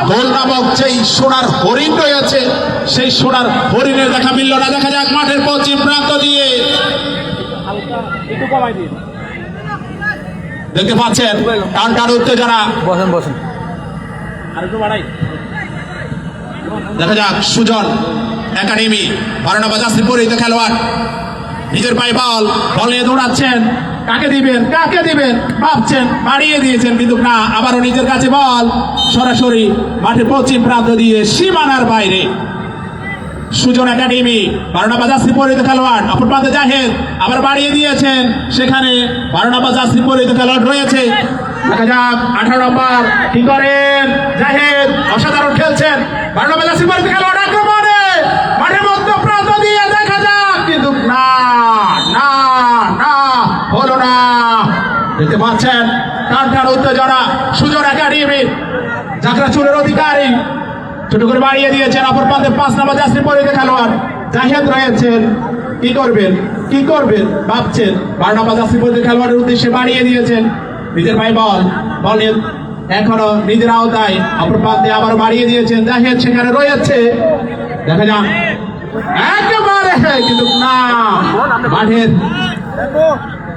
গোল নামক যেই সোনার হরিণ রয়েছে সেই সোনার হরিণের দেখা মিলল না। দেখা যাক মাঠের পশ্চিম প্রান্ত দিয়ে দেখতে পাচ্ছেন টান টান উত্তেজনা। দেখা যাক সুজন একাডেমি 12 নম্বর জার্সি পরিহিত খেলোয়াড় নিজের পায়ে বল নিয়ে দৌড়াচ্ছেন। কাকে দিবেন ভাবছেন, বাড়িয়ে দিয়েছেন কিন্তু না, আবারও নিজের কাছে বল সরাসরি মাঠের পশ্চিম প্রান্ত দিয়ে সীমানার বাইরে। সুজন একাডেমি 12 নম্বর জার্সি পরিহিত খেলোয়াড় অপর প্রান্তে জাহেদ আবার বাড়িয়ে দিয়েছেন, সেখানে 12 নম্বর জার্সি পরিহিত খেলোয়াড় রয়েছে। দেখা যাক 18 নম্বর কি করেন জাহেদ, অসাধারণ খেলছেন। 12 নম্বর জার্সি পরিহিত খেলোয়াড় আক্রমণে মাঠের মধ্য প্রান্ত দিয়ে দেখা যাক কিন্তু না হলো না। দেখতে পাচ্ছেন টান উত্তেজনা। সুজন একাডেমি যাত্রা চুরের অধিকারী ছোট করে বাড়িয়ে দিয়েছেন। অপর প্রান্তে 5 নম্বর জার্সি পরিহিত খেলোয়াড় জাহেদ রয়েছেন। কি করবেন ভাবছেন। 12 নম্বর জার্সি পরিহিত খেলোয়াড়ের উদ্দেশ্যে বাড়িয়ে দিয়েছেন। নিজের ভাই বল এখনো নিজের আওতায়। অপর প্রান্তে আবার বাড়িয়ে দিয়েছেন জাহেদ, সেখানে রয়েছে। দেখা যাক একেবারে কিন্তু না, মাঠের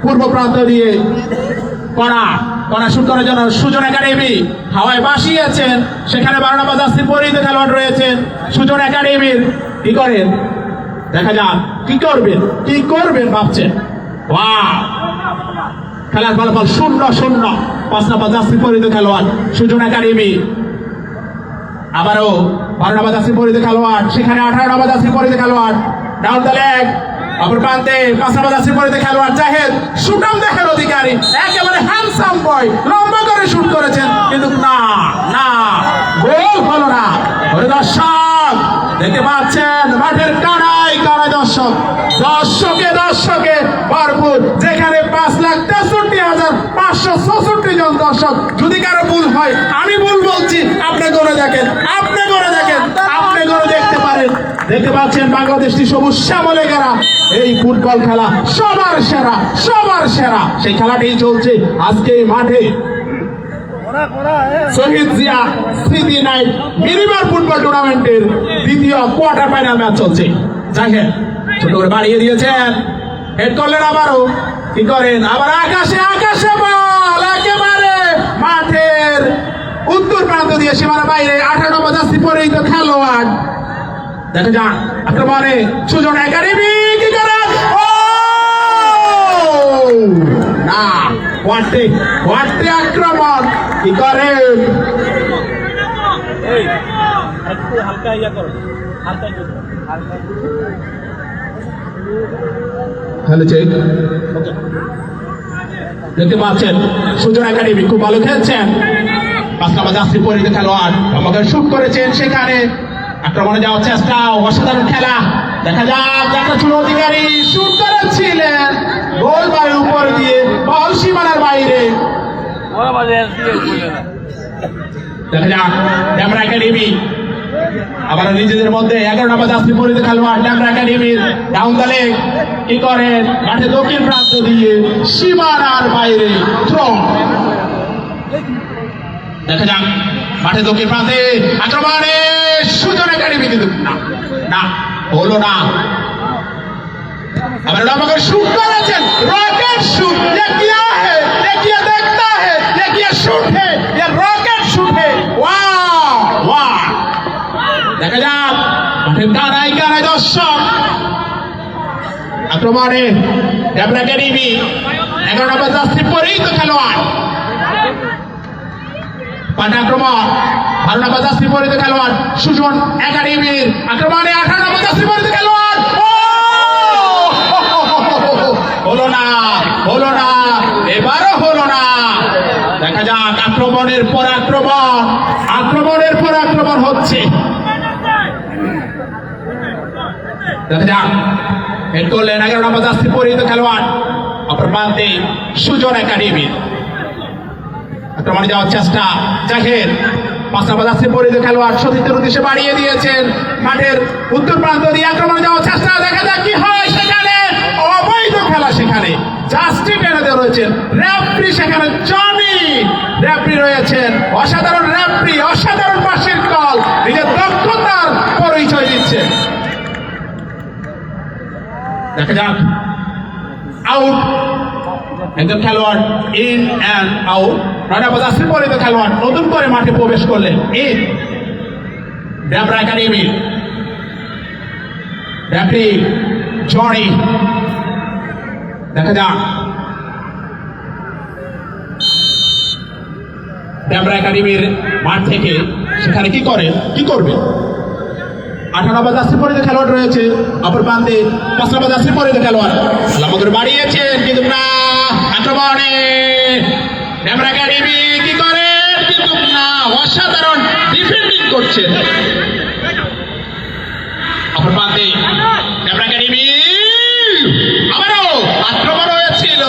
পূর্ব প্রান্ত দিয়ে কড়া শুট করার জন্য সুজন একাডেমি হাওয়ায় বাসিয়েছেন, সেখানে 12 নম্বর জার্সি পরিহিত খেলোয়াড় রয়েছেন সুজন একাডেমির। কি করেন দেখা যাক কি করবেন ভাবছেন। খেলার ফলাফল 0-0। 5 নম্বর জার্সি পরিহিত খেলোয়াড় সুজন একাডেমি আবারও 12 নম্বর জার্সি পরিহিত খেলোয়াড়, সেখানে 18 নম্বর জার্সি পরিহিত খেলোয়াড় ডাউন দ্য লেগ। অপর প্রান্তে 5 নম্বর জার্সি পরিহিত খেলোয়াড় জাহেদ শুটাম দেখার অধিকারী, একেবারে হ্যান্ডসাম বয়, লম্বা করে শুট করেছেন কিন্তু না গোল হলো না। দর্শক দেখতে পাচ্ছেন মাঠের কানায় দর্শকে ভরপুর, যেখানে 5,63,566 জন দর্শক। যদি কারো ভুল হয় আমি ভুল বলছি, আপনি করে দেখেন, আপনি করে দেখতে পারেন। দেখতে পাচ্ছেন বাংলাদেশটি সবুজ শ্যামলে ঘেরা এই ফুটবল খেলা সবার সেরা সেই খেলাটি চলছে আজকে এই মাঠে। শহীদ জিয়া স্মৃতি নাইট মিনিমার ফুটবল টুর্নামেন্টের দ্বিতীয় কোয়ার্টার ফাইনাল ম্যাচ চলছে। জাহেদ ছোট করে বাড়িয়ে দিয়েছেন, হেড করলেন, আবারও কি করেন, আবার আকাশে বল একেবারে মাঠের উত্তর প্রান্ত দিয়ে সীমানার বাইরে। 18 নম্বর জার্সি পরিহিত খেলোয়াড় দেখা যাক আক্রমণে সুজন একাডেমি কি করেন, না ওয়াটে আক্রমণ কি করেন। দেখতে পাচ্ছেন সুজন একাডেমি খুব ভালো খেলছেন। 5 নম্বর জার্সি পরিহিত খেলোয়াড় আমাকে শুট করেছেন, সেখানে আক্রমণে যাওয়ার চেষ্টা, অসাধারণ খেলা। দেখা যাক যাত্রা চুর অধিকারী শুট করেছিলেন, গোল বাড়ির উপর দিয়ে বল সীমানার বাইরে। দেখা যাক ড্যামরা একাডেমি আবার নিজেদের মধ্যে 11 নম্বর জার্সি পরিহিত খেলোয়াড় ড্যামরা একাডেমির ডাউন দ্য লেগ কি করেন, মাঠে দক্ষিণ প্রান্ত দিয়ে সীমানার বাইরে থ্রো। দেখা যাক মাঠে দক্ষিণ প্রান্তে আক্রমণে সুজন একাডেমি কিন্তু না হলো না। আবার আমাকে শুট করেছেন, রকেট শুট, ये क्या है, ये क्या देखता है, ये क्या शूट है, ये रॉकेट शूट है। वाह দেখা যাক মাঠের কানায় দর্শক। আক্রমণে ড্যামরা একাডেমি 11 নম্বর জার্সি পরিহিত খেলোয়াড় পাল্টা আক্রমণ 12 নম্বর জার্সি পরিহিত খেলোয়াড় সুজন একাডেমির আক্রমণে 18 নম্বর জার্সি পরিহিত খেলোয়াড় হলো না এবারও হলো না। দেখা যাক আক্রমণের পর আক্রমণ হচ্ছে। দেখা যাক হেড করলেন 11 নম্বর জার্সি পরিহিত খেলোয়াড় অপর প্রান্তে সুজন একাডেমি আক্রমণে যাওয়ার চেষ্টা। জাহেদ 5 নম্বর জার্সি পরিহিত খেলোয়াড় সতীর্থের উদ্দেশ্যে বাড়িয়ে দিয়েছেন, মাঠের উত্তর প্রান্ত দিয়ে আক্রমণে যাওয়ার চেষ্টা। দেখা যাক কি হয়, সেখানে অবৈধ খেলা, সেখানে জাস্টিস এনে রয়েছেন রেফারি, সেখানে জনি রেফারি রয়েছেন, অসাধারণ রেফারি, অসাধারণ পাশের দল নিজের দক্ষতার পরিচয় দিচ্ছে। দেখা যাক, আউট একজন খেলোয়াড়, ইন অ্যান্ড আউট। রানাবাদ আসলে পরিচিত খেলোয়াড় নতুন করে মাঠে প্রবেশ করলেন। ইন ড্যাবরা একাডেমি রেফারি জনি। দেখা যাক, ড্যাবরা একাডেমির মাঠ থেকে সেখানে কি করবে। 18 নম্বর জার্সি পরিহিত খেলোয়াড় রয়েছে, অপর প্রান্তে 5 নম্বর জার্সি পরিহিত খেলোয়াড় আমাদের বাড়িয়েছেন, কিন্তু না, আক্রমণে ড্যাবরা একাডেমি কি করে, কিন্তু না, অসাধারণ ডিফেন্ডিং করছেন। অপর প্রান্তে ড্যাবরা একাডেমি আবারও আক্রমণ হয়েছিল,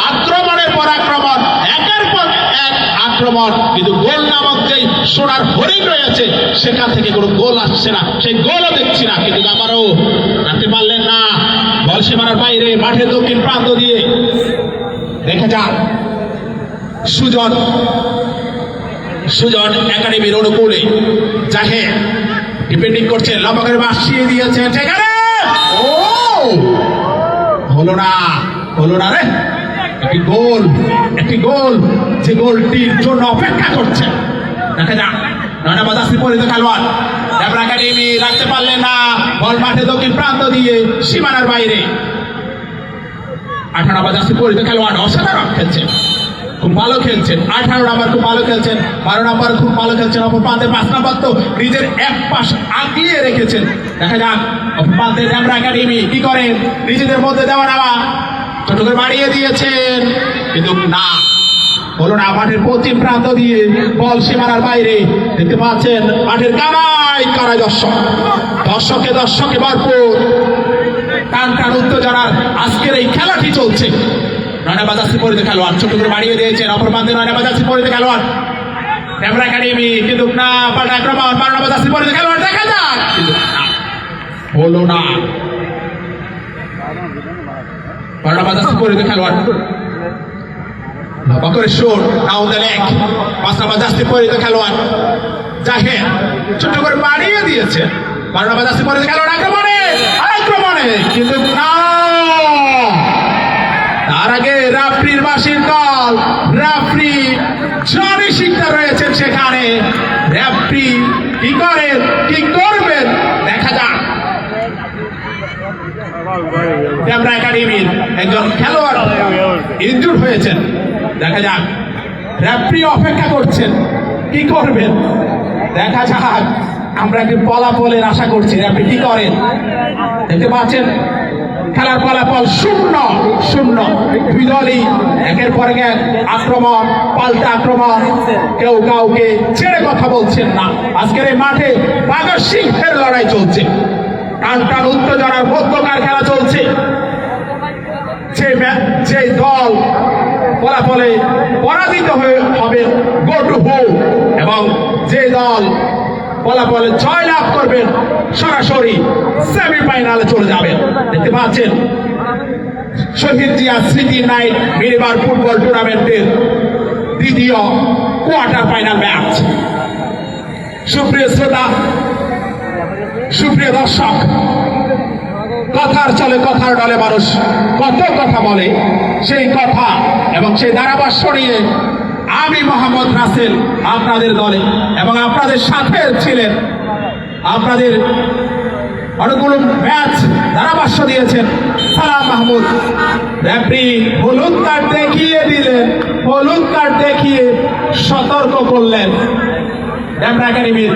আক্রমণের পর আক্রমণ, একের পর এক আক্রমণ, কিন্তু গোল নামক যেই সোনার হরিণ রয়েছে সেখান থেকে কোনো গোল আসছে না, সেই গোলও দেখছি না, কিন্তু আবারও রাখতে পারলেন না, বল সীমানার বাইরে মাঠের দক্ষিণ প্রান্ত দিয়ে। দেখা যাক, সুজন একাডেমির অনুকূলে জাহের ডিফেন্ডিং করছেন, লম্বা করে বাসিয়ে দিয়েছেন, সেখানে হলো না রে, একটি গোল যে গোলটির জন্য অপেক্ষা করছে। দেখা যাক, রানাবাদ আসলে পরিহিত খেলোয়াড় ড্যাবরা একাডেমি রাখতে পারলেন না, বল মাঠে দক্ষিণ প্রান্ত দিয়ে সীমানার বাইরে। 18 নম্বর জার্সি পরিহিত খেলোয়াড় অসাধারণ খেলছেন, খুব ভালো খেলছেন। 18 নম্বর খুব ভালো খেলছেন, 12 নম্বর খুব ভালো খেলছেন, অপর প্রান্তে 5 নম্বর তো নিজের এক পাশ আগিয়ে রেখেছেন। দেখা যাক, অপর প্রান্তে ড্যাবরা একাডেমি কি করেন, নিজেদের মধ্যে দেওয়া নেওয়া ছোট করে বাড়িয়ে দিয়েছেন, কিন্তু না, হলো না। মাঠের পশ্চিম প্রান্ত দিয়ে বল সীমানার বাইরে। দেখতে পাচ্ছেন মাঠের কানায় কানায় দর্শকে ভরপুর, টান উত্তেজনার আজকের এই খেলাটি চলছে। রানাবাদ আসলে পরিহিত খেলোয়াড় ছোট করে বাড়িয়ে দিয়েছেন, অপর প্রান্তে রানাবাদ আসলে পরিহিত খেলোয়াড় ড্যাবরা একাডেমি, কিন্তু না, পাল্টা আক্রমণ, রানাবাদ আসলে পরিহিত খেলোয়াড়। দেখা যাক, কিন্তু না, হলো না। রানাবাদ আসলে পরিহিত খেলোয়াড় লম্বা করে shot, down the leg. 5 number jersey পরিহিত খেলোয়াড় জাহের ছোট করে বাড়িয়ে দিয়েছে, রানাবাদ আসলে পরিহিত খেলোয়াড় আক্রমণে, কিন্তু না, তার আগে রেফারির বাঁশির কল, রেফারি জনি শিকদার রয়েছেন সেখানে। রেফারি কি করবেন দেখা যাক। ড্যাবরা একাডেমির একজন খেলোয়াড় ইনজুর হয়েছেন, দেখা যাক, রেফারি অপেক্ষা করছেন, কি করবেন দেখা যাক। আমরা একটি ফলাফলের আশা করছি, রেফারি কি করেন। দেখতে পাচ্ছেন খেলার ফলাফল 0-0, দুই দলই একের পর এক আক্রমণ, পাল্টা আক্রমণ, কেউ কাউকে ছেড়ে কথা বলছেন না। আজকের এই মাঠে বাঘর সিংহের লড়াই চলছে, টান উত্তেজনার মধ্যকার খেলা চলছে। যে দল ফলাফলে পরাজিত হবে গো টু হোম, এবং যে দল ফলাফলে জয় লাভ করবেন সরাসরি সেমিফাইনালে চলে যাবেন। দেখতে পাচ্ছেন শহীদ জিয়া স্মৃতি নাইট মিনিবার ফুটবল টুর্নামেন্টের দ্বিতীয় কোয়ার্টার ফাইনাল ম্যাচ। সুপ্রিয় শ্রোতা, সুপ্রিয় দর্শক, কথার চলে কথার ডলে মানুষ কত কথা বলে, সেই কথা এবং সেই ধারাভাষ্য নিয়ে আমি মোহাম্মদ রাসেল আপনাদের দলে এবং আপনাদের সাথে ছিলেন। আপনাদের অনেকগুলো ম্যাচ ধারাভাষ্য দিয়েছেন সালাম মাহমুদ। রেফারি হলুদ কার্ড দেখিয়ে দিলেন, হলুদ কার্ড দেখিয়ে সতর্ক করলেন ড্যাবরা একাডেমির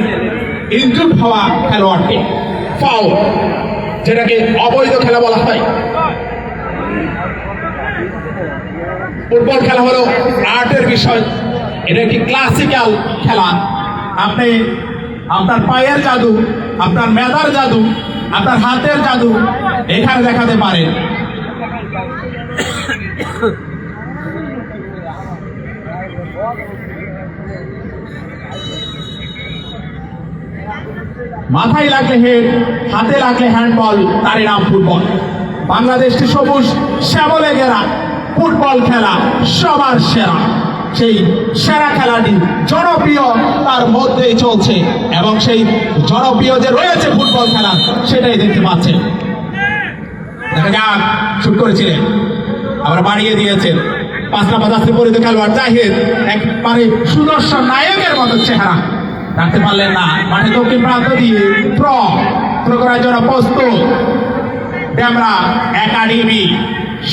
ইনজুর্ড হওয়া খেলোয়াড়কে। ফাউল, যেটাকে অবৈধ খেলা বলা হয়। ফুটবল খেলা হলো আর্টের বিষয়, এটা একটি ক্লাসিক্যাল খেলা। আপনি আপনার পায়ের জাদু, আপনার মেধার জাদু, আপনার হাতের জাদু এখানে দেখাতে পারেন। মাথায় লাগলে হেড, হাতে লাগলে হ্যান্ডবল, তারই নাম ফুটবল। বাংলাদেশটি সবুজ শ্যামলে ঘেরা ফুটবল খেলা সবার সেরা। সেই সেরা খেলাটি জনপ্রিয় তার মধ্যেই চলছে এবং সেই জনপ্রিয় যে রয়েছে ফুটবল খেলা সেটাই দেখতে পাচ্ছেন। দেখা যাক, শুট করেছিলেন, আবার বাড়িয়ে দিয়েছেন। 5 নম্বর জার্সি পরিহিত খেলোয়াড় জাহিদ একবারে সুদর্শন নায়কের মতো চেহারা, রাখতে পারলেন না। মাঠে দক্ষিণ প্রান্ত দিয়ে থ্রো করার জন্য প্রস্তুত ডেমরা একাডেমি।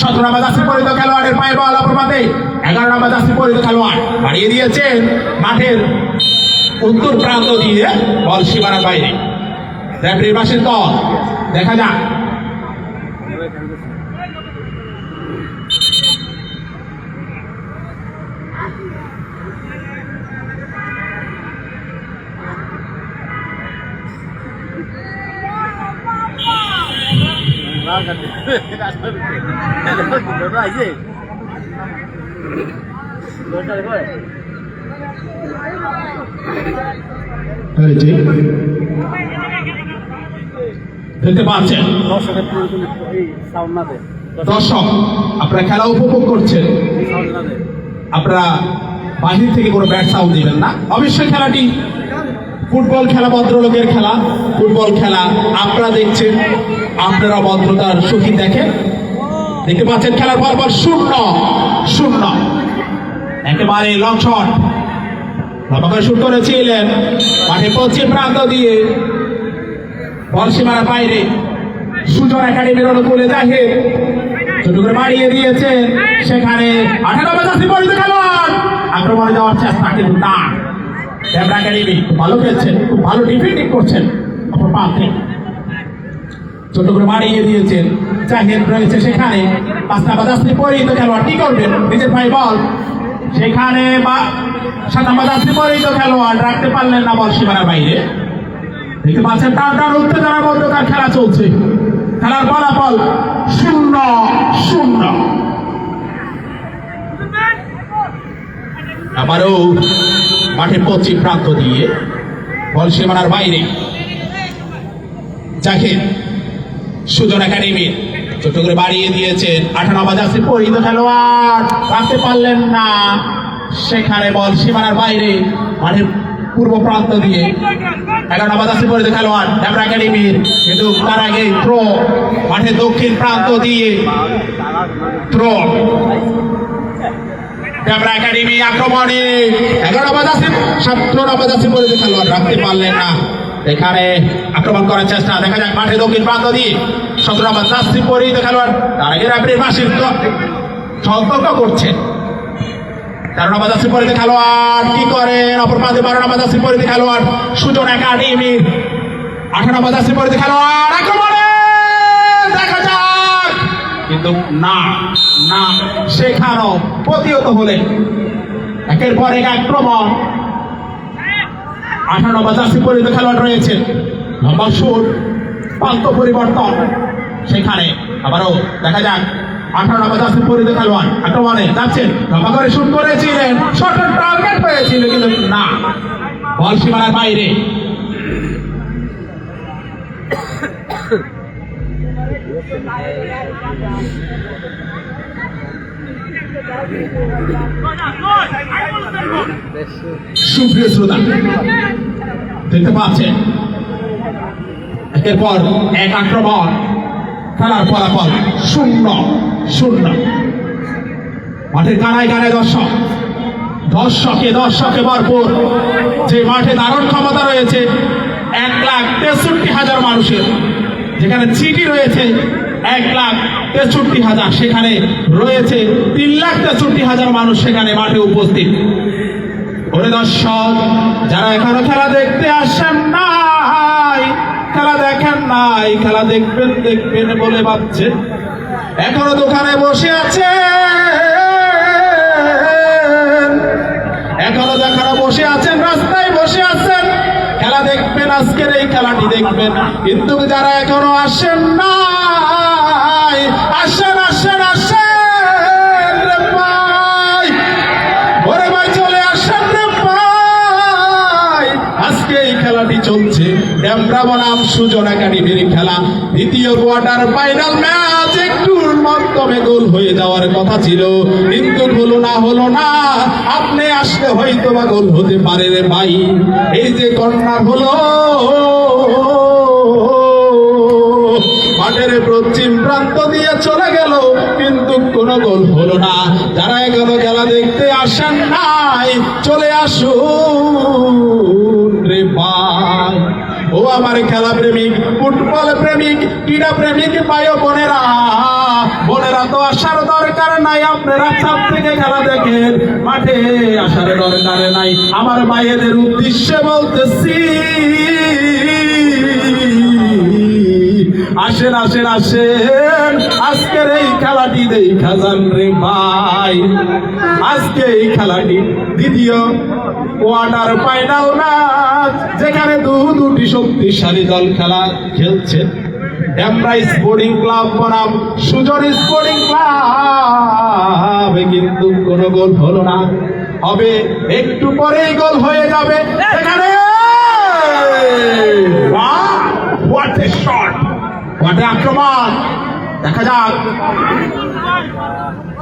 17 নম্বর জার্সি পরিহিত খেলোয়াড়ের পায়ে বল, অপর প্রান্তে 11 নম্বর জার্সি পরিহিত খেলোয়াড় বাড়িয়ে দিয়েছেন মাঠের উত্তর প্রান্ত দিয়ে বল সীমানার বাইরে। রেফারির বাঁশির দল, দেখা যাক। দেখতে পাচ্ছেন দর্শক, আপনারা খেলা উপভোগ করছেন, আপনারা বাহির থেকে কোনো ব্যাট সাউন্ড দিবেন না। অবশ্যই খেলাটি ফুটবল খেলা ভদ্রলোকের খেলা, ফুটবল খেলা আপনারা দেখছেন, আপনারা ভদ্রতার সহিত দেখেন। দেখতে পাচ্ছেন খেলার পর 0-0 একেবারে লং শট লম্বা করে শুট করেছিলেন মাঠে পশ্চিম প্রান্ত দিয়ে বল সীমানার বাইরে। সুজন একাডেমির অনুকূলে জাহিদ ছোট করে বাড়িয়ে দিয়েছেন, সেখানে 18 নম্বর জার্সি পরিহিত খেলোয়াড় আক্রমণে যাওয়ার চেষ্টা, কিন্তু না। ডেমরা একাডেমি ভালো খেলছেন, খুব ভালো ডিফেন্ডিং করছেন। অপর প্রান্তে ছোট করে বাড়িয়ে দিয়েছেন জাহিদ রয়েছে সেখানে। 5 নম্বর জার্সি পরিহিত খেলোয়াড় কি করবেন, নিজের ভাই বল সেখানে 7 নম্বর জার্সি পরিহিত খেলোয়াড় রাখতে পারলেন না বল সীমানার বাইরে। দেখতে পাচ্ছেন টান উত্তেজনার মধ্যকার খেলা চলছে, খেলার ফলাফল 0-0। আবারও মাঠের পশ্চিম প্রান্ত দিয়ে বল সীমানার বাইরে জাহিদ। সুজন একাডেমির ছোট করে বাড়িয়ে দিয়েছেন 18 নম্বর জার্সি পরিহিত খেলোয়াড় রাখতে পারলেন না, সেখানে বল সীমানার বাইরে মাঠের পূর্ব প্রান্ত দিয়ে 11 নম্বর জার্সি পরিহিত খেলোয়াড় ডেমরা একাডেমির, কিন্তু তার আগে থ্রো মাঠের দক্ষিণ প্রান্ত দিয়ে থ্রো ডেমরা একাডেমি আক্রমণে 17 নম্বর জার্সি পরিহিত খেলোয়াড় রাখতে পারলেন না, এখানে আক্রমণ করার চেষ্টা। দেখা যাক মাঠে দক্ষিণ প্রান্ত দিয়ে 17 নম্বর জার্সি পরিহিত খেলোয়াড়, তার আগে রেফারির বাঁশির সতর্ক করছেন। 13 নম্বর জার্সি পরিহিত খেলোয়াড় কি করেন, অপর প্রান্তে 12 নম্বর জার্সি পরিহিত খেলোয়াড় সুজন একাডেমি। 18 নম্বর জার্সি পরিহিত খেলোয়াড় আক্রমণে, দেখা যাক, কিন্তু না, সেখানেও প্রতিহত হলেন। একের পর এক আক্রমণ। 18 নম্বর জার্সি পরিহিত খেলোয়াড় রয়েছে, লম্বা শুট, প্রান্ত পরিবর্তন, সেখানে আবারও দেখা যাক 18 নম্বর জার্সি পরিহিত খেলোয়াড় আক্রমণে যাচ্ছেন, লম্বা করে শুট করেছিলেন, শর্ট টার্গেট হয়েছিল, কিন্তু না, বল সীমানার বাইরে। সুপ্রিয় শ্রোতা, দেখতে পাচ্ছেন একের পর এক আক্রমণ, খেলার ফলাফল 0-0। মাঠের কানায় কানায় দর্শকে ভরপুর, যে মাঠে দারুণ ক্ষমতা রয়েছে 1,63,000 মানুষের, যেখানে চিঠি রয়েছে 1,63,000, সেখানে রয়েছে 3,63,000 মানুষ সেখানে মাঠে উপস্থিত। ওরে দর্শক, যারা এখনো খেলা দেখতে আসেন নাই, খেলা দেখেন নাই, খেলা দেখবেন বলে ভাবছেন, এখনো দোকানে বসে আছে, এখনো দেখানো বসে আছেন, রাস্তায় বসে আছেন, খেলা দেখবেন, আজকের এই খেলাটি দেখবেন, কিন্তু যারা এখনো আসেন নাই, আসেন রে ভাই, ওরে ভাই চলে আসেন রে ভাই। আজকে এই খেলাটি চলছে ডেমরা বনাম সুজন একাডেমির খেলা, দ্বিতীয় কোয়ার্টার ফাইনাল ম্যাচ, একটু মাধ্যমে গোল হয়ে যাওয়ার কথা ছিল, কিন্তু হলো না। আপনি আসলে হয়তো বা গোল হতে পারে রে ভাই। এই যে কর্নার হলো, মাঠের পশ্চিম প্রান্ত দিয়ে চলে গেল, কিন্তু কোনো গোল হলো না। যারা এখনো খেলা দেখতে আসেন নাই, চলে আসুন রে ভাই। ও আমার খেলা প্রেমিক, ফুটবল প্রেমিক, ক্রীড়া প্রেমিক ভাই ও বোনেরা, তো আসার দরকার নাই। আপনারা ছাদ থেকে খেলা দেখেন, মাঠে আসার দরকার নাই। আমার ভাইয়েদের উদ্দেশ্যে বলতেছি, আসেন আসেন আসেন, আজকের এই খেলাটি দেখা যান রে ভাই। আজকে এই খেলাটি দ্বিতীয় কোয়ার্টার ফাইনাল ম্যাচ, যেখানে দুটি শক্তিশালী দল খেলা খেলছে। ডেমরা স্পোর্টিং ক্লাব বনাম সুজন স্পোর্টিং ক্লাব, কিন্তু কোনো গোল হলো না। হবে একটু পরেই গোল হয়ে যাবে এখানে। What a shot, what a আক্রমণ! দেখা যাক,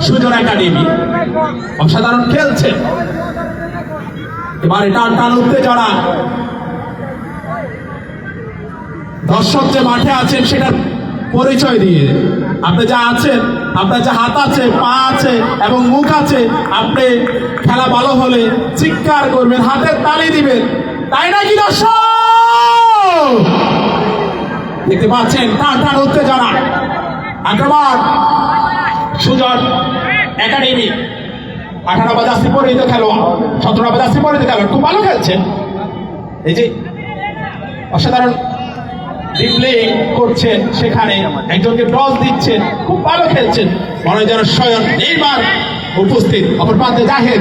সুজন একাডেমি অসাধারণ খেলছে। এবারে টান উত্তেজনা, দর্শক যে মাঠে আছেন সেটার পরিচয় দিয়ে, আপনি যা আছেন, আপনার যে হাত আছে, পা আছে এবং মুখ আছে, আপনি খেলা ভালো হলে চিৎকার করবেন, হাতের তালি দিবেন, তাই নাকি দর্শক? দেখতে পাচ্ছেন টান উত্তেজনা, আক্রমণ সুজন একাডেমি। 18 বাজাসি পরিহিত খেলোয়াড়, 17 বাজাসি পরিহিত খেলোয়াড় খুব ভালো খেলছেন। এই যে অসাধারণ ড্রিবলিং করছেন, সেখানে একজনকে টস দিচ্ছেন, খুব ভালো খেলছেন, মনে হয় যেন স্বয়ং নেইমার উপস্থিত। অপর প্রান্তে জাহেদ,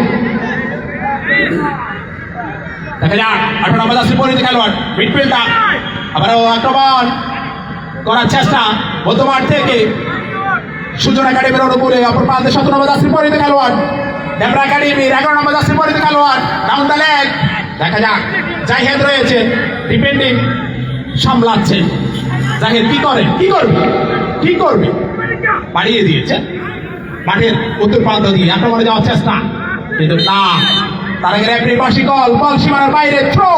দেখা যাক 18 বাজাসি পরিহিত খেলোয়াড় মিডফিল্ডার, আবারও আক্রমণ করার চেষ্টা মধ্যমাঠ থেকে সুজন একাডেমির অনুকূলে। অপর প্রান্তে 17 নম্বর জার্সি পরিহিত খেলোয়াড় ডেমরা একাডেমির 11 নম্বর জার্সি পরিহিত খেলোয়াড় ডাউন দ্য লেগ। দেখা যাক, জাহিদ রয়েছে ডিফেন্ডিং, সামলাচ্ছে। জাহিদ কি করবে বাড়িয়ে দিয়েছে মাঠের উত্তর প্রান্ত দিয়ে আক্রমণে যাওয়ার চেষ্টা, কিন্তু না, তার আগে রেফারি বাঁশি কল, বল সীমানার বাইরে, থ্রো।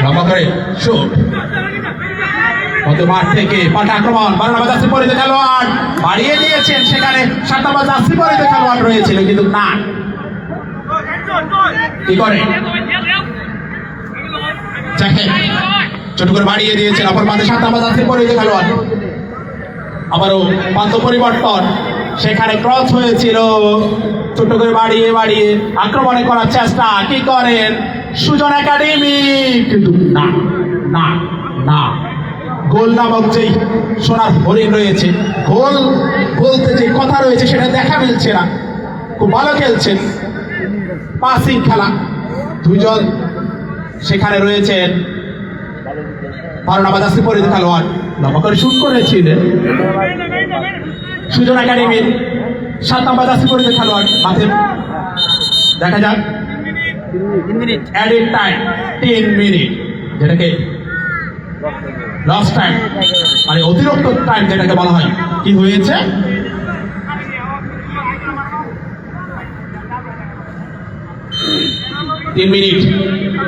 লম্বা করে শুট, মাঠ থেকে পাল্টা আক্রমণ। 12 নম্বর জার্সি পরিহিত খেলোয়াড় বাড়িয়ে দিয়েছেন, সেখানে 7 নম্বর জার্সি পরিহিত খেলোয়াড় রয়েছিল, কিন্তু না, কি করে ছোট করে বাড়িয়ে দিয়েছেন। অপর প্রান্তে 7 নম্বর জার্সি পরিহিত খেলোয়াড়, আবারও প্রান্ত পরিবর্তন, সেখানে ক্রস হয়েছিল, ছোট করে বাড়িয়ে আক্রমণে করার চেষ্টা, কি করেন সুজন একাডেমি, কিন্তু না, গোল নামক যেই সোনার হরিণ রয়েছে, গোল বলতে যে কথা রয়েছে সেটা দেখা মিলছে না। খুব ভালো খেলছেন, পাসিং খেলা, দুজন সেখানে রয়েছেন। 12 নম্বর জার্সি পরিহিত খেলোয়াড় লম্বা করে শুট করেছিলেন সুজন একাডেমির 7 নম্বর জার্সি পরিহিত খেলোয়াড় হাতে। দেখা যাক, 3 মিনিট অ্যাডেড টাইম, 3 মিনিট, যেটাকে লাস্ট টাইম মানে অতিরিক্ত টাইম যেটাকে বলা হয়। কি হয়েছে? তিন মিনিট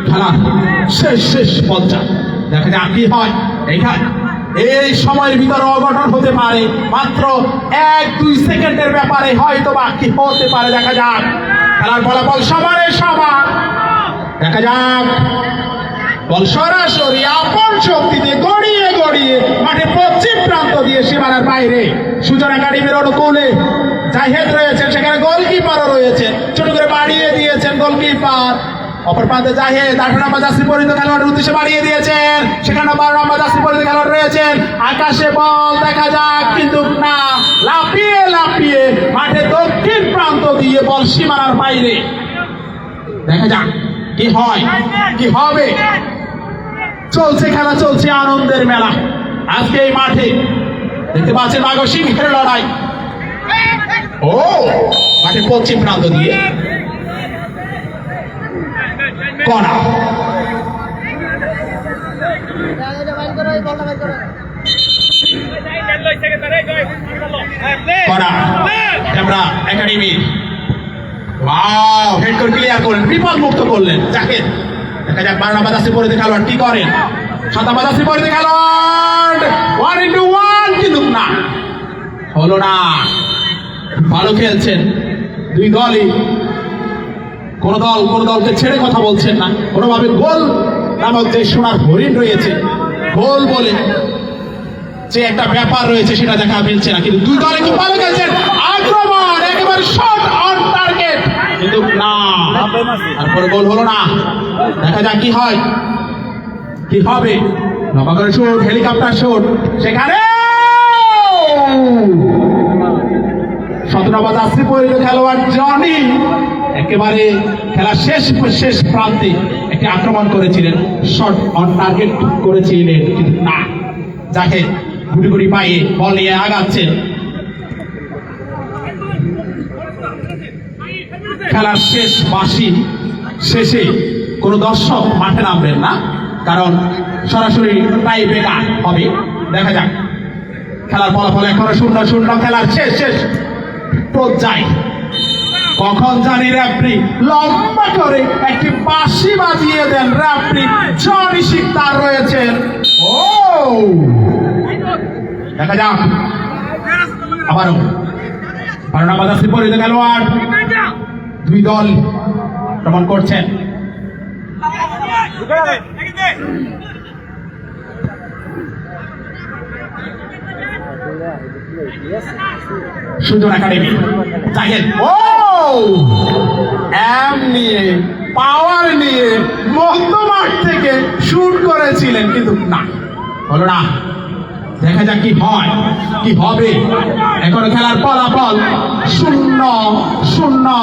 খেলা শেষ পর্যায়ে। দেখা যাক কি হয় এখানে। এই সময়ের ভিতরে অঘটন হতে পারে, মাত্র 1-2 সেকেন্ডের ব্যাপারে হয়তো বা কি হতে পারে। দেখা যাক, খেলার ফলাফল সমান। দেখা যাক, বল সরাসরি আপন শক্তিতে গড়িয়ে মাঠে পশ্চিম প্রান্ত দিয়ে সীমানার বাইরে সুজন একাডেমির অনুকূলে জাহেদ রয়েছেন, সেখানে গোলকিপারও রয়েছেন, ছোট করে বাড়িয়ে দিয়েছেন গোলকিপার। অপর প্রান্তে জাহেদ 18 নম্বর জার্সি পরিহিত খেলোয়াড়ের উদ্দেশ্যে বাড়িয়ে দিয়েছেন, সেখানে 12 নম্বর জার্সি পরিহিত খেলোয়াড় রয়েছেন। আকাশে বল, দেখা যাক, কিন্তু না, লাফিয়ে মাঠে দক্ষিণ প্রান্ত দিয়ে বল সীমানার বাইরে। দেখা যাক কি হয়, কি হবে। চলছে খেলা, চলছে আনন্দের মেলা আজকে এই মাঠে। দেখতে পাচ্ছেন বাঘ ও সিংহের লড়াই। ও মাঠের পশ্চিম প্রান্ত দিয়ে কণা, করা ক্যামেরা একাডেমি ওয়াও হেড করে ক্লিয়ার করলেন, বিপদ মুক্ত করলেন জাকের। দেখা যাক 12 নম্বর জার্সি পরিহিত খেলোয়াড় কি করেন। 7 নম্বর জার্সি পরিহিত খেলোয়াড় 1-1 কিন্তু না হলো না। ভালো খেলছেন দুই দলই, কোন দলকে ছেড়ে কথা বলছেন না, কোনোভাবে গোল নামক যে সোনার হরিণ রয়েছে, গোল বলে যে একটা ব্যাপার রয়েছে সেটা দেখা ফেলছে না। কিন্তু দুই দলে খুব ভালো খেলছেন, আক্রমণ একেবারে শট অন টার্গেট কিন্তু না, তারপরে গোল হলো না। দেখা যাক কি হয়, কি হবে। লম্বা করে শুট, হেলিকপ্টার শুট, সেখানে 17 নম্বর জার্সি পরিহিত খেলোয়াড় জনি একেবারে খেলার শেষ প্রান্তে একটি আক্রমণ করেছিলেন, শট অন টার্গেট করেছিলেন কিন্তু না। যাকে গুটি গুটি পায়ে বল নিয়ে আগাচ্ছেন। খেলার শেষ বাঁশি শেষে কোনো দর্শক মাঠে নামবেন না, কারণ সরাসরি টাই ব্রেকার হবে। দেখা যাক খেলার ফলাফল এখনো 0-0, খেলার শেষ পর্যায়ে। কখন জানি রেফারি লম্বা করে একটি বাঁশি বাজিয়ে দেন, রেফারি জনি শিকদার রয়েছেন। ও দেখা যাক আবারও 12 নম্বর জার্সি পরিহিত খেলোয়াড়, দুই দল আক্রমণ করছেন। সুজন একাডেমি জাহিদ ও এম নিয়ে পাওয়ার নিয়ে মধ্যমাঠ থেকে শুট করেছিলেন কিন্তু না হলো না। দেখা যাক কি হয়, কি হবে। এখন খেলার ফলাফল 0-0।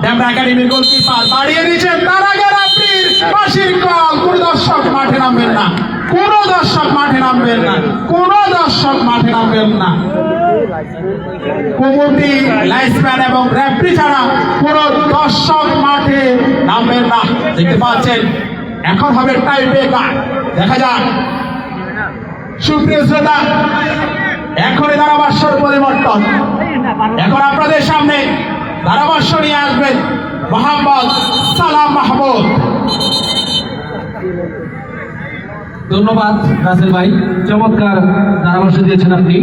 ডেমরা একাডেমির গোলকিপার বাড়িয়ে দিচ্ছেন, তার আগে রেফারির বাঁশির কল। কোন দর্শক মাঠে নামবেন না, কোন দর্শক মাঠে নামবেন না, কোন দর্শক মাঠে নামবেন না। কমিটি, লাইন্সম্যান এবং রেফারি ছাড়া কোন দর্শক মাঠে নামবেন না। দেখতে পাচ্ছেন এখন হবে টাই ব্রেকার। দেখা যাক সুপ্রিয় শ্রোতা, এখনই ধারাভাষ্যর পরিবর্তন। এখন আপনাদের সামনে ধারাভাষ্য নিয়ে আসবেন মোহাম্মদ সালাম মাহমুদ। ধন্যবাদ রাসেল ভাই, চমৎকার ধারাভাষ্য দিয়েছেন আপনি।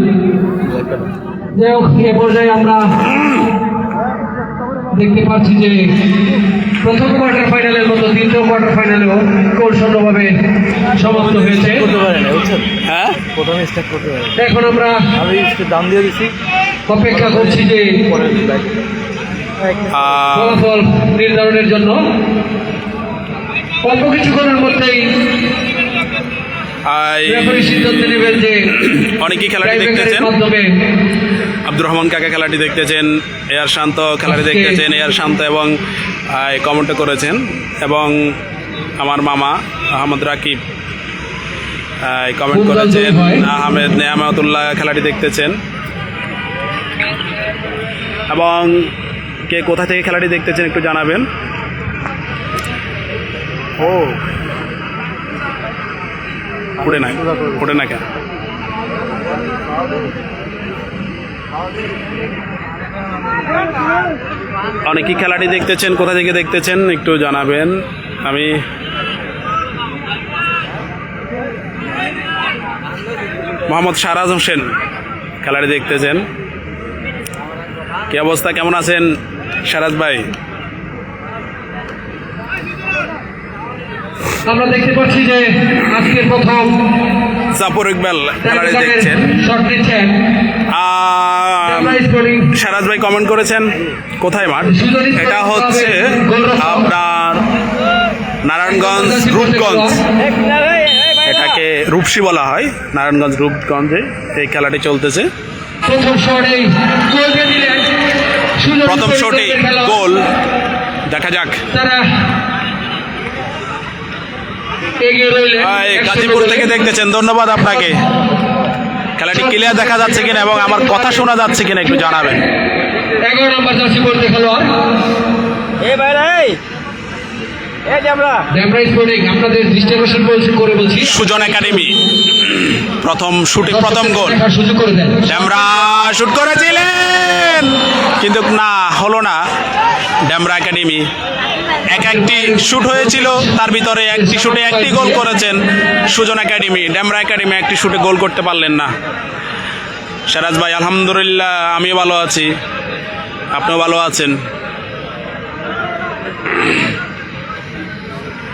যাই হোক, এ পর্যায়ে আমরা দেখতে পাচ্ছি যে প্রথম কোয়ার্টার ফাইনালের মতো দ্বিতীয় কোয়ার্টার ফাইনালেও কৌশলভাবে সমাপ্ত হয়েছে। হ্যাঁ প্রথমে স্টার্ট করতে পারে। এখন আমরা দাম দিয়ে দিচ্ছি, অপেক্ষা করছি যে ফলাফল নির্ধারণের জন্য। অল্প কিছুক্ষণের মধ্যেই রেফারি সিদ্ধান্ত নেবেন যে অনেকেই খেলাটি দেখতেছেন। আব্দুর রহমান কাকা খেলাটি দেখতেছেন, এয়ার শান্ত খেলাটি দেখতেছেন, এয়ার শান্ত এবং কমেন্ট করেছেন, এবং আমার মামা আহমদ রাকিব কমেন্ট করেছেন। আহমেদ নেয়ামতুল্লাহ খেলাটি দেখতেছেন, এবং কে কোথা থেকে খেলাটি দেখতেছেন একটু জানাবেন। ও উঠে না কেন? অনেকেই খেলাটি দেখতেছেন, কোথা থেকে দেখতেছেন একটু জানাবেন। আমি মোহাম্মদ শাহরাজ হোসেন খেলাটি দেখতেছেন। কি অবস্থা, কেমন আছেন শাহরাজ ভাই? আমরা দেখতে পাচ্ছি যে আজকের প্রথম জাফর ইকবাল খেলাটি দেখছেন। শাহরাজ ভাই কমেন্ট করেছেন কোথায় মাঠ? এটা হচ্ছে আপনার নারায়ণগঞ্জ রূপগঞ্জ, এটাকে রূপসী বলা হয়। নারায়ণগঞ্জ রূপগঞ্জে এই খেলাটি চলতেছে। প্রথম শটে গোল, দেখা যাক। গাজীপুর থেকে দেখতেছেন, ধন্যবাদ আপনাকে। খেলাটি ক্লিয়ার দেখা যাচ্ছে কিনা এবং আমার কথা শোনা যাচ্ছে কিনা একটু জানাবেন। 11 নম্বর জার্সি পরিহিত খেলোয়াড় ড্যামরা স্পোর্টিং আপনাদের দৃষ্টি আকর্ষণ করে বলছি সুজন একাডেমি প্রথম শুটে প্রথম গোল দেখার সুযোগ করে দেন। ড্যামরা শুট করেছিলেন কিন্তু না হলো না। ড্যামরা একাডেমি একটি শুট হয়েছিল, তার ভিতরে একটি শুটে একটি গোল করেছেন সুজন একাডেমি। ড্যামরা একাডেমি একটি শুটে গোল করতে পারলেন না। সিরাজ ভাই আলহামদুলিল্লাহ আমিও ভালো আছি, আপনিও ভালো আছেন।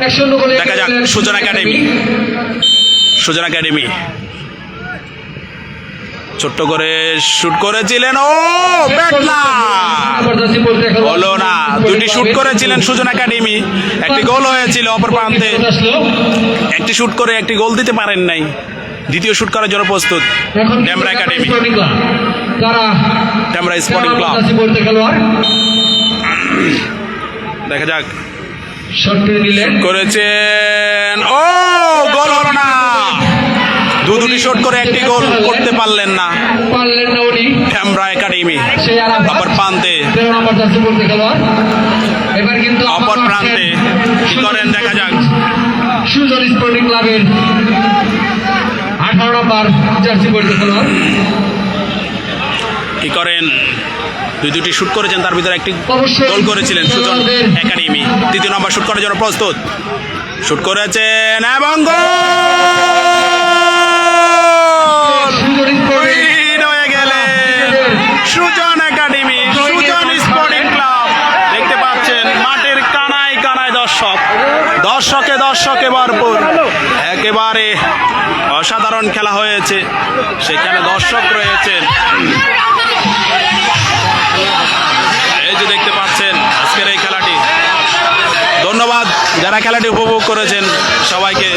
1-0 গোলে দেখা যাক সুজন একাডেমি। সুজন একাডেমি ছোট্ট করে শুট করেছিলেন, ও ব্যাটলা জর্সি পরে খেলোয়াড় হলো না। দুটি শুট করেছিলেন সুজন একাডেমি, একটি গোল হয়েছিল অপর প্রান্তে। আসলো। একটি শুট করে একটি গোল দিতে পারেন নাই, দ্বিতীয় শুট করার জন্য প্রস্তুত এখন ড্যামরা একাডেমি। স্পোর্টিং ক্লাব তারা ড্যামরা স্পোর্টিং ক্লাব জর্সি পরে খেলোয়াড় দেখা যাক শটটি নিলেন করেছেন, ও গোল হলো না। দুটি শট করে একটি গোল করতে পারলেন না উনি ড্যামরা একাডেমি। সেই আরাফাত অপর প্রান্তে 13 নম্বর জার্সি পরে খেলোয়াড় এবার কিন্তু অপর আবারও প্রান্তে আসছেন কি করেন দেখা যাক। সুজন স্পোর্টিং ক্লাবের 18 নম্বর জার্সি পরে খেলোয়াড় কি করেন, দুটি শুট করেছেন, তার ভিতরে একটি অবশ্যই গোল করেছিলেন সুজন একাডেমি। তৃতীয় নম্বর শুট করার জন্য প্রস্তুত, শুট করেছেন এবং গোল! সুজন স্পোর্টিং উইন হয়ে গেলেন Sujan academy, Sujan sporting club. দেখতে পাচ্ছেন মাঠের কানায় কানায় দর্শক, দর্শকে ভরপুর। একেবারে অসাধারণ খেলা হয়েছে, সেখানে দর্শক রয়েছেন। এই যে দেখতে পাচ্ছেন আজকের এই খেলাটি। ধন্যবাদ যারা খেলাটি উপভোগ করেছেন সবাইকে।